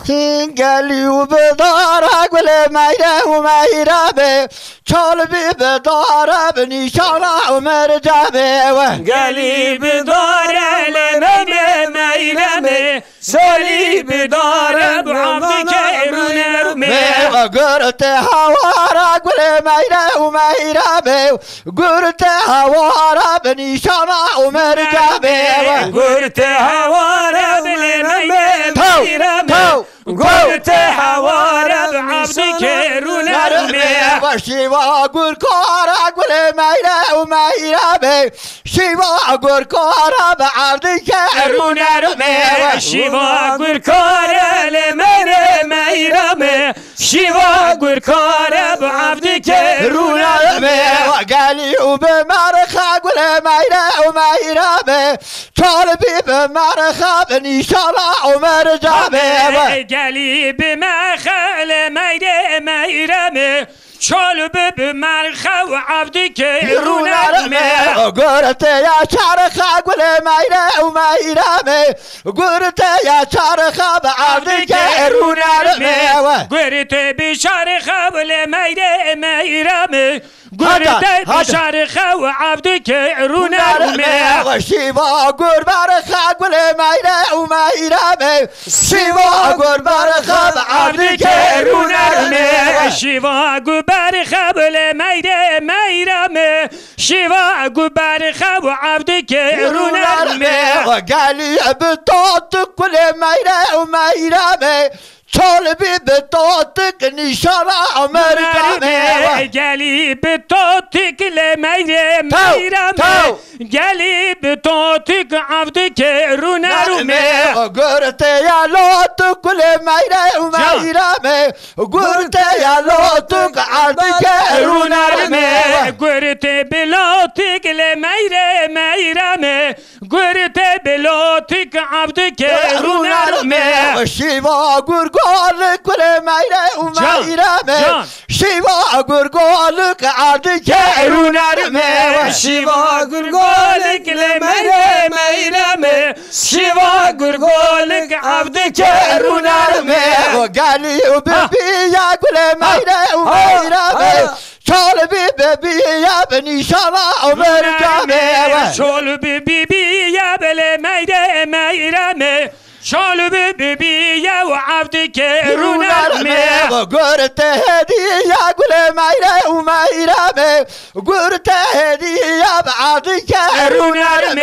تنقلي وبدارك ولا ميرة وميرة قلبي بدارة بنشارة ومرجبة قلبي بدارة لميرة ميرة سولي بدارة بعبدك ونرمي قرت هوارك ولا ميرة وميرة قرت هوارك بنشارة ومرجبة قرت هوارك ميرة قلت حوارب عبدك ونرمي شيوا قول كورك ولا ميرة وميرة شيوا قول كورك عبدك ونرمي شيوا قول كورك لميرة ميرة شيوا قول كورك عبدك ونرمي وقالي وبمرخك ولا ميرة وميرة قلبي بمرخك نشارة ومرجبة قالي بما خال ميرة ميرة شلب بمرخة وعبدك ونرمي قرت يا شرخة قول ميرة وميرة قرت يا شرخة بعبدك ونرمي قرت بشرخة والميرة ميرة قرت بشرخة وعبدك ونرمي وشيوا قر برخة قول ميرة وميرة شيوا قر برخة بعبدك ونرمي شيوا قر برخة والميرة ميرة شيوا قر برخة وعبدك ونرمي وقالي بطوطك كل ميرة وميرة قلبي بطوطك نشارة ومرجبة قالي بطوطك لميرة ميرة قالي بطوطك عبدك ونرمي قرت يا لوطك كل ميرة وميرة قرت يا لوطك عبدك ونرمي قرت بلوطك لميرة ميرة قرت بلوطك عبدك ونرمي شيوا قرقالك كل ميرة وميرة شيوا قرقالك عبدك ونرمي شيوا قرقالك لميرة ميرة شيوا قرقالك عبدك ونرمي وقالي وبيبي يا كل ميرة وميرة قلبي بيبي يا بني شرع ومرجبة شول بيبي يا بلا ميرة ميرة شول بيبي يا وعبدك ونرمي وقرت هدية قول ميرة وميرة قرت هدية بعبدك ونرمي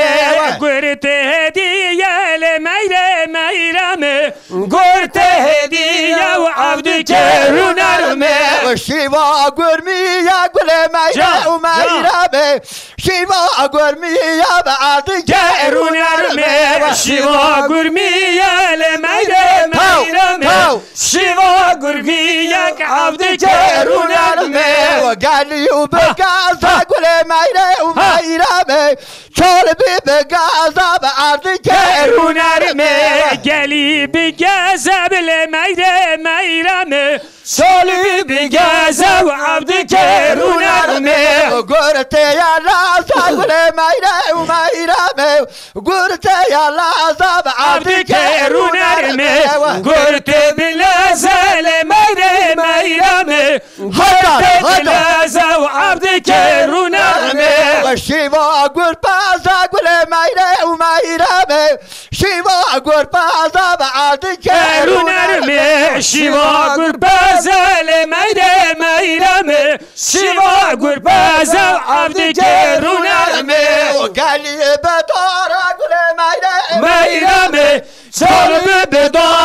قرت هدية لميرة ميرة قرت هدية وعبدك ونرمي وشيوا قرمي يا قول ميرة وميرة شيوا قرمي يا بعبدك ونرمي شيوا قرمي يا لميرة ميرة شيوا قرمي يا عبدك ونرمي وقالي وبقازة قول ميرة وميرة قلبي بقازة بعبدك ونرمي قالي بقازة بالميرة ميرة سولي بقازة وعبدك ونرمي قرت يا لازة قول ميرة وميرة قرت يا لازة بعبدك ونرمي قرت بلازة لميرة ميرة قرت بلازة وعبدك ونرمي وشيوا قول بازة قول ميرة وميرة شيوا قول بازة بعبدك ونرمي شيوا قول بازة لميرة ميرة شيوا قول بازة وعبدك ونرمي وقالي بدارة قول ميرة ميرة صلب بدار